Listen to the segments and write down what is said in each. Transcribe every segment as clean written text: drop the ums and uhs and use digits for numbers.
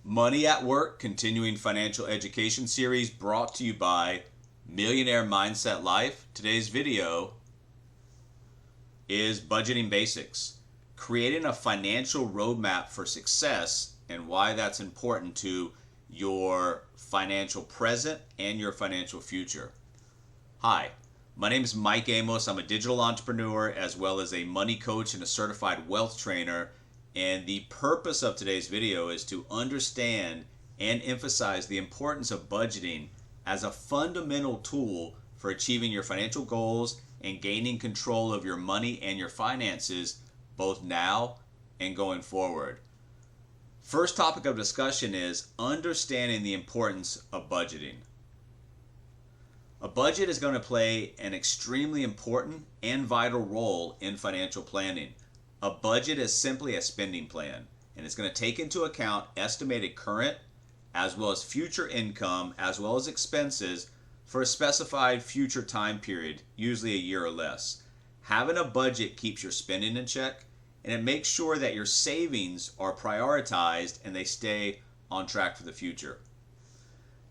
Money at Work, continuing financial education series brought to you by Millionaire Mindset Life. Today's video is budgeting basics, creating a financial roadmap for success and why that's important to your financial present and your financial future. Hi, my name is Mike Amos. I'm a digital entrepreneur as well as a money coach and a certified wealth trainer. And the purpose of today's video is to understand and emphasize the importance of budgeting as a fundamental tool for achieving your financial goals and gaining control of your money and your finances both now and going forward. First topic of discussion is understanding the importance of budgeting. A budget is going to play an extremely important and vital role in financial planning. A budget is simply a spending plan, and it's going to take into account estimated current as well as future income as well as expenses for a specified future time period, usually a year or less. Having a budget keeps your spending in check, and it makes sure that your savings are prioritized and they stay on track for the future.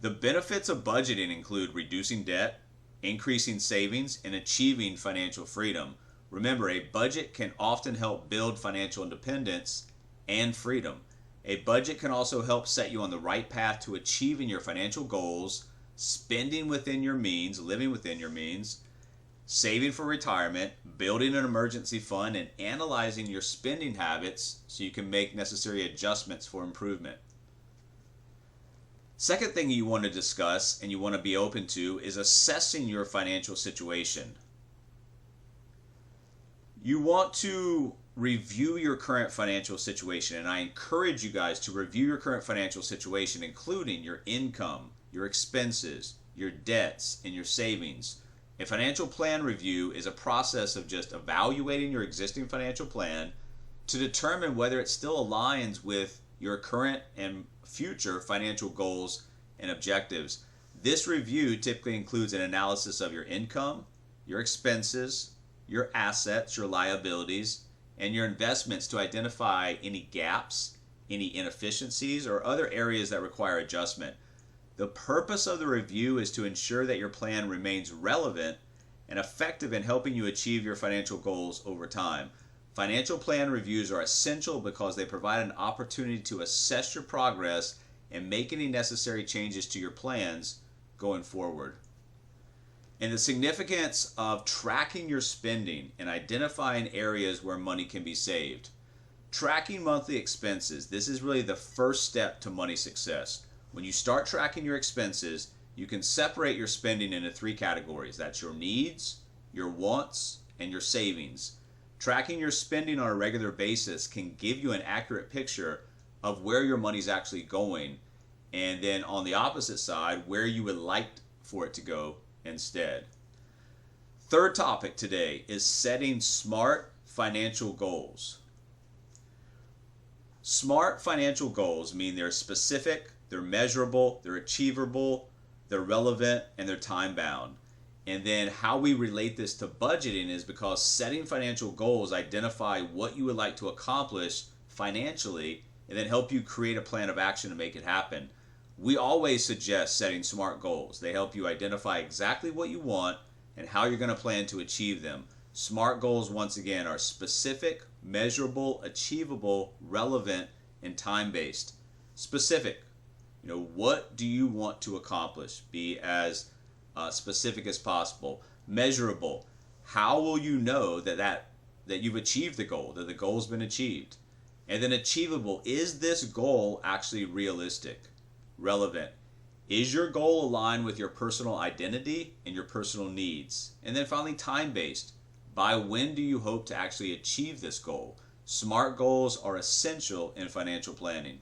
The benefits of budgeting include reducing debt, increasing savings, and achieving financial freedom. Remember, a budget can often help build financial independence and freedom. A budget can also help set you on the right path to achieving your financial goals, spending within your means, living within your means, saving for retirement, building an emergency fund, and analyzing your spending habits so you can make necessary adjustments for improvement. Second thing you want to discuss and you want to be open to is assessing your financial situation. You want to review your current financial situation, and I encourage you guys to review your current financial situation, including your income, your expenses, your debts, and your savings. A financial plan review is a process of just evaluating your existing financial plan to determine whether it still aligns with your current and future financial goals and objectives. This review typically includes an analysis of your income, your expenses, your assets, your liabilities, and your investments to identify any gaps, any inefficiencies, or other areas that require adjustment. The purpose of the review is to ensure that your plan remains relevant and effective in helping you achieve your financial goals over time. Financial plan reviews are essential because they provide an opportunity to assess your progress and make any necessary changes to your plans going forward. And the significance of tracking your spending and identifying areas where money can be saved. Tracking monthly expenses, this is really the first step to money success. When you start tracking your expenses, you can separate your spending into three categories. That's your needs, your wants, and your savings. Tracking your spending on a regular basis can give you an accurate picture of where your money's actually going, and then on the opposite side, where you would like for it to go instead. Third topic today is setting smart financial goals. Smart financial goals mean they're specific, they're measurable, they're achievable, they're relevant, and they're time bound. And then how we relate this to budgeting is because setting financial goals identify what you would like to accomplish financially and then help you create a plan of action to make it happen. We always suggest setting SMART goals. They help you identify exactly what you want and how you're going to plan to achieve them. SMART goals, once again, are specific, measurable, achievable, relevant, and time-based. Specific, what do you want to accomplish? Be as specific as possible. Measurable, how will you know that you've achieved the goal, that the goal's been achieved? And then achievable, is this goal actually realistic? Relevant, is your goal aligned with your personal identity and your personal needs? And then finally, time-based, by when do you hope to actually achieve this goal? SMART goals are essential in financial planning.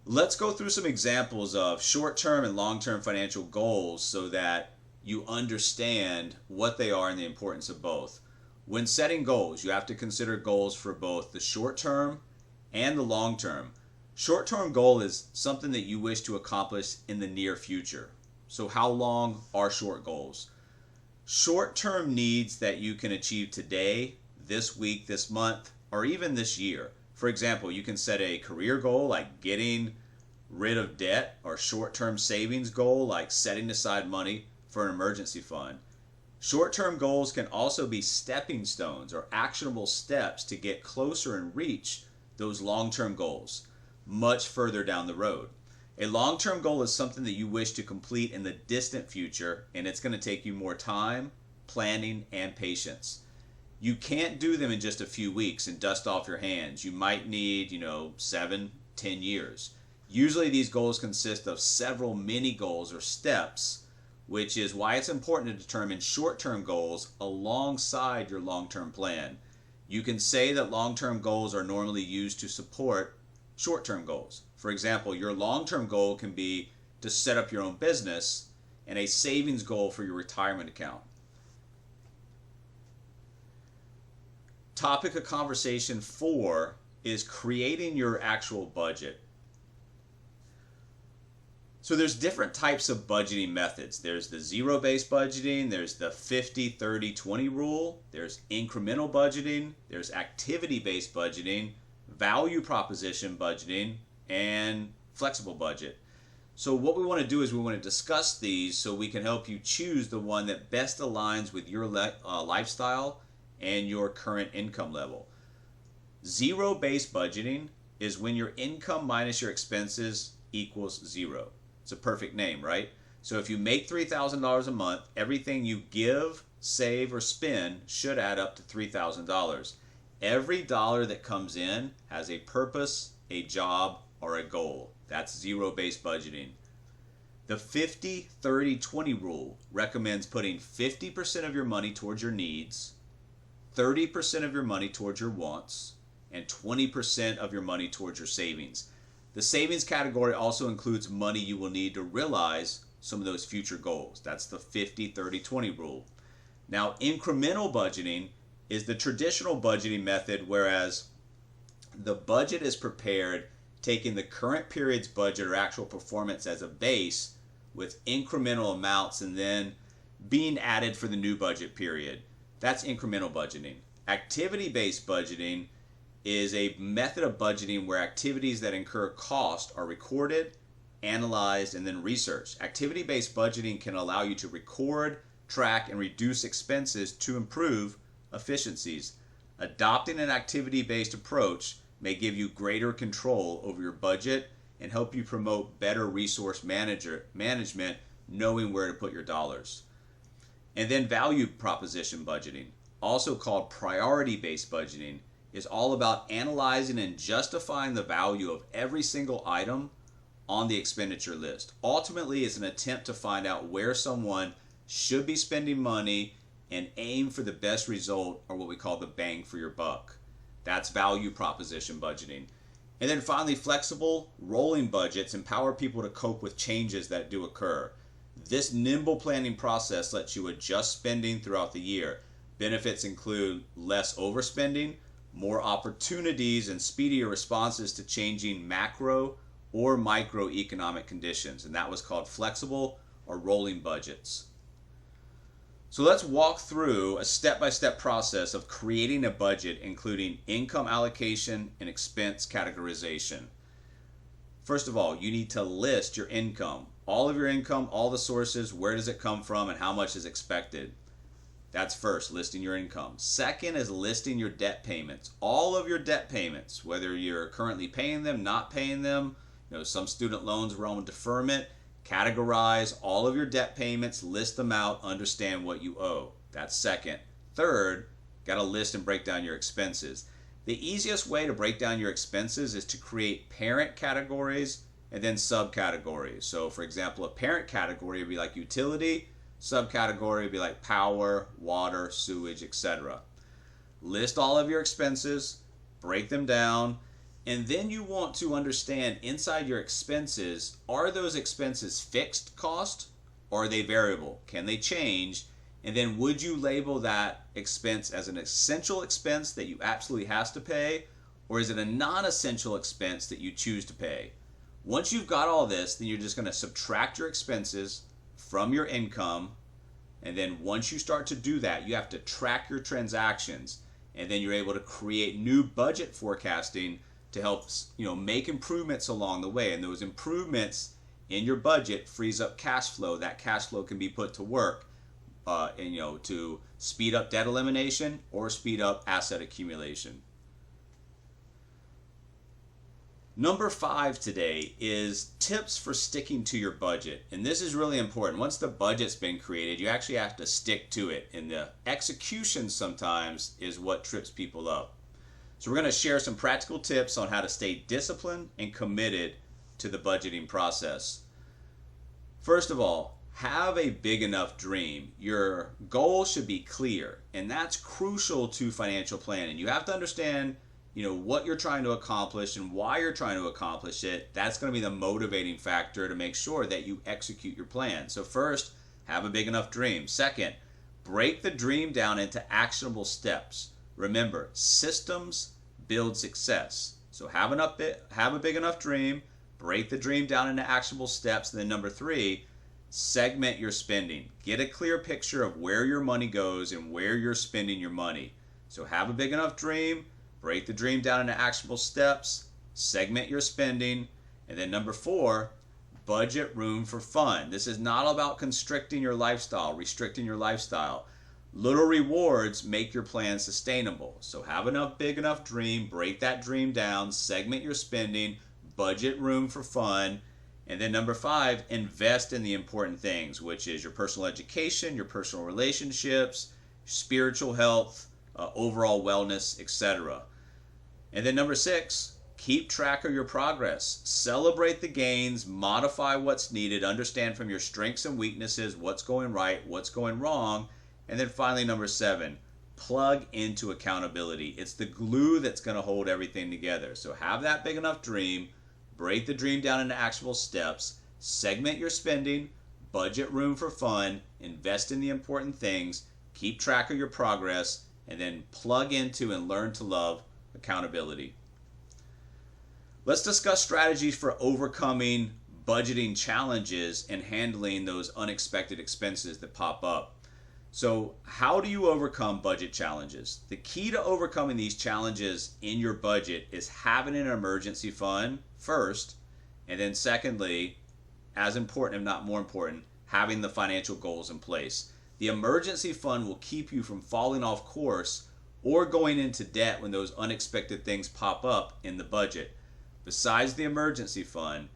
Let's go through some examples of short-term and long-term financial goals so that you understand what they are and the importance of both. When setting goals, you have to consider goals for both the short-term and the long-term. Short-term goal is something that you wish to accomplish in the near future. So how long are short goals? Short-term needs that you can achieve today, this week, this month, or even this year. For example, you can set a career goal like getting rid of debt, or short-term savings goal like setting aside money for an emergency fund. Short-term goals can also be stepping stones or actionable steps to get closer and reach those long-term goals much further down the road. A long-term goal is something that you wish to complete in the distant future, and it's going to take you more time, planning, and patience. You can't do them in just a few weeks and dust off your hands. You might need, 7, 10 years. Usually these goals consist of several mini goals or steps, which is why it's important to determine short-term goals alongside your long-term plan. You can say that long-term goals are normally used to support short-term goals. For example, your long-term goal can be to set up your own business and a savings goal for your retirement account. Topic of conversation 4 is creating your actual budget. So there's different types of budgeting methods. There's the zero-based budgeting, there's the 50-30-20 rule, there's incremental budgeting, there's activity-based budgeting, value proposition budgeting, and flexible budget. So what we want to do is we want to discuss these so we can help you choose the one that best aligns with your lifestyle and your current income level. Zero-based budgeting is when your income minus your expenses equals zero. It's a perfect name, right? So if you make $3,000 a month, everything you give, save, or spend should add up to $3,000. Every dollar that comes in has a purpose, a job, or a goal. That's zero-based budgeting. The 50-30-20 rule recommends putting 50% of your money towards your needs, 30% of your money towards your wants, and 20% of your money towards your savings. The savings category also includes money you will need to realize some of those future goals. That's the 50-30-20 rule. Now, incremental budgeting is the traditional budgeting method, whereas the budget is prepared taking the current period's budget or actual performance as a base with incremental amounts and then being added for the new budget period. That's incremental budgeting. Activity-based budgeting is a method of budgeting where activities that incur cost are recorded, analyzed, and then researched. Activity-based budgeting can allow you to record, track, and reduce expenses to improve efficiencies. Adopting an activity-based approach may give you greater control over your budget and help you promote better resource management, knowing where to put your dollars. And then value proposition budgeting, also called priority-based budgeting, is all about analyzing and justifying the value of every single item on the expenditure list. Ultimately, it's an attempt to find out where someone should be spending money and aim for the best result, or what we call the bang for your buck. That's value proposition budgeting. And then finally, flexible rolling budgets empower people to cope with changes that do occur. This nimble planning process lets you adjust spending throughout the year. Benefits include less overspending, more opportunities, and speedier responses to changing macro or microeconomic conditions. And that was called flexible or rolling budgets. So let's walk through a step-by-step process of creating a budget, including income allocation and expense categorization. First of all, you need to list your income. All of your income, all the sources, where does it come from, and how much is expected. That's first, listing your income. Second is listing your debt payments. All of your debt payments, whether you're currently paying them, not paying them, some student loans were on deferment. Categorize all of your debt payments, list them out, understand what you owe. That's second. Third, got to list and break down your expenses. The easiest way to break down your expenses is to create parent categories and then subcategories. So for example, a parent category would be like utility, subcategory would be like power, water, sewage, etc. List all of your expenses, break them down, and then you want to understand inside your expenses, are those expenses fixed cost or are they variable? Can they change? And then would you label that expense as an essential expense that you absolutely have to pay, or is it a non-essential expense that you choose to pay? Once you've got all this, then you're just going to subtract your expenses from your income, and then once you start to do that, you have to track your transactions, and then you're able to create new budget forecasting to help make improvements along the way, and those improvements in your budget frees up cash flow. That cash flow can be put to work to speed up debt elimination or speed up asset accumulation. Number 5 today is tips for sticking to your budget. And this is really important. Once the budget's been created, you actually have to stick to it. And the execution sometimes is what trips people up. So we're going to share some practical tips on how to stay disciplined and committed to the budgeting process. First of all, have a big enough dream. Your goal should be clear, and that's crucial to financial planning. You have to understand what you're trying to accomplish and why you're trying to accomplish it. That's going to be the motivating factor to make sure that you execute your plan. So first, have a big enough dream. Second, break the dream down into actionable steps. Remember, systems build success. So have a big enough dream, break the dream down into actionable steps. And then number 3, segment your spending. Get a clear picture of where your money goes and where you're spending your money. So have a big enough dream, break the dream down into actionable steps, segment your spending, and then number 4, budget room for fun. This is not about restricting your lifestyle. Little rewards make your plan sustainable. So have a big enough dream, break that dream down, segment your spending, budget room for fun, and then number 5, invest in the important things, which is your personal education, your personal relationships, spiritual health, overall wellness, etc. And then number 6, keep track of your progress. Celebrate the gains, modify what's needed, understand from your strengths and weaknesses what's going right, what's going wrong. And then finally, number 7, plug into accountability. It's the glue that's going to hold everything together. So have that big enough dream, break the dream down into actionable steps, segment your spending, budget room for fun, invest in the important things, keep track of your progress, and then plug into and learn to love accountability. Let's discuss strategies for overcoming budgeting challenges and handling those unexpected expenses that pop up. So how do you overcome budget challenges? The key to overcoming these challenges in your budget is having an emergency fund first, and then secondly, as important if not more important, having the financial goals in place. The emergency fund will keep you from falling off course or going into debt when those unexpected things pop up in the budget. Besides the emergency fund,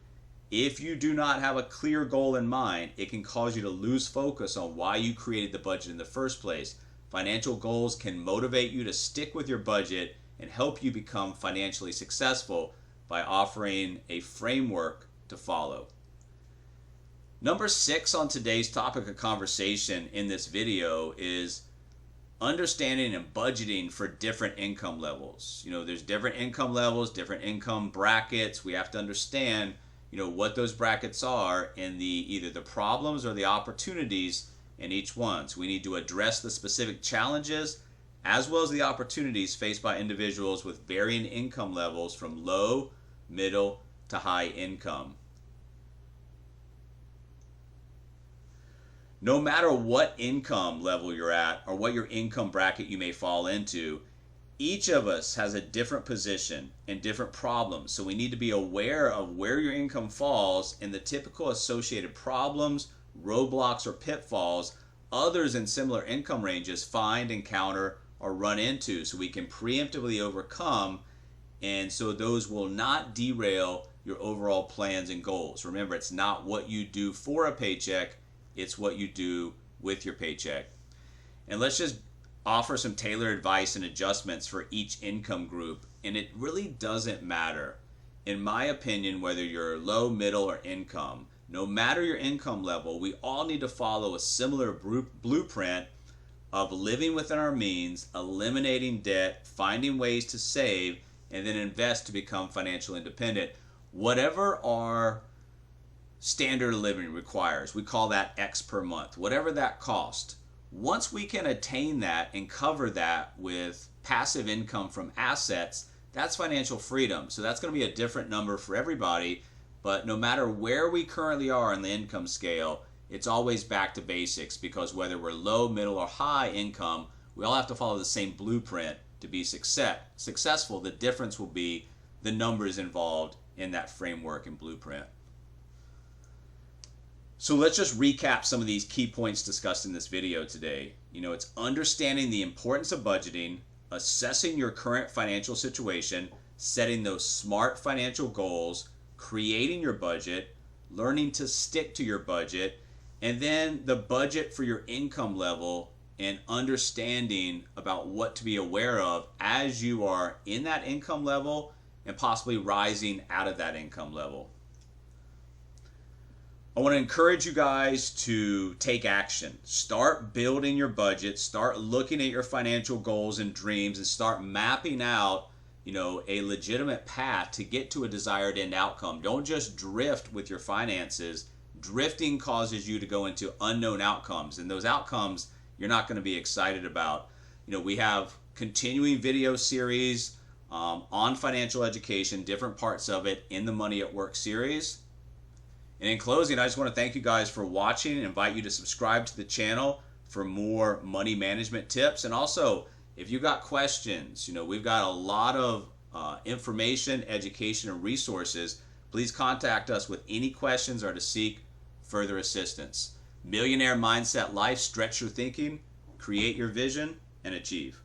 if you do not have a clear goal in mind, it can cause you to lose focus on why you created the budget in the first place. Financial goals can motivate you to stick with your budget and help you become financially successful by offering a framework to follow. Number 6 on today's topic of conversation in this video is understanding and budgeting for different income levels. There's different income levels, different income brackets. We have to understand what those brackets are and either the problems or the opportunities in each one. So we need to address the specific challenges as well as the opportunities faced by individuals with varying income levels from low, middle, to high income. No matter what income level you're at or what your income bracket you may fall into, each of us has a different position and different problems. So we need to be aware of where your income falls and the typical associated problems, roadblocks, or pitfalls others in similar income ranges find, encounter, or run into, so we can preemptively overcome, and so those will not derail your overall plans and goals. Remember, it's not what you do for a paycheck, it's what you do with your paycheck. And let's just offer some tailored advice and adjustments for each income group. And it really doesn't matter, in my opinion, whether you're low, middle, or income. No matter your income level, we all need to follow a similar blueprint of living within our means, eliminating debt, finding ways to save, and then invest to become financially independent. Whatever our standard of living requires, we call that X per month, whatever that cost. Once we can attain that and cover that with passive income from assets, that's financial freedom. So that's going to be a different number for everybody, but no matter where we currently are in the income scale, it's always back to basics, because whether we're low, middle, or high income, we all have to follow the same blueprint to be successful. The difference will be the numbers involved in that framework and blueprint. So let's just recap some of these key points discussed in this video today. It's understanding the importance of budgeting, assessing your current financial situation, setting those smart financial goals, creating your budget, learning to stick to your budget, and then the budget for your income level and understanding about what to be aware of as you are in that income level and possibly rising out of that income level. I want to encourage you guys to take action. Start building your budget, start looking at your financial goals and dreams, and start mapping out, a legitimate path to get to a desired end outcome. Don't just drift with your finances. Drifting causes you to go into unknown outcomes, and those outcomes you're not going to be excited about. We have continuing video series on financial education, different parts of it in the Money at Work series. And in closing, I just want to thank you guys for watching and invite you to subscribe to the channel for more money management tips. And also, if you got questions, we've got a lot of information, education, and resources. Please contact us with any questions or to seek further assistance. Millionaire Mindset Life, stretch your thinking, create your vision, and achieve.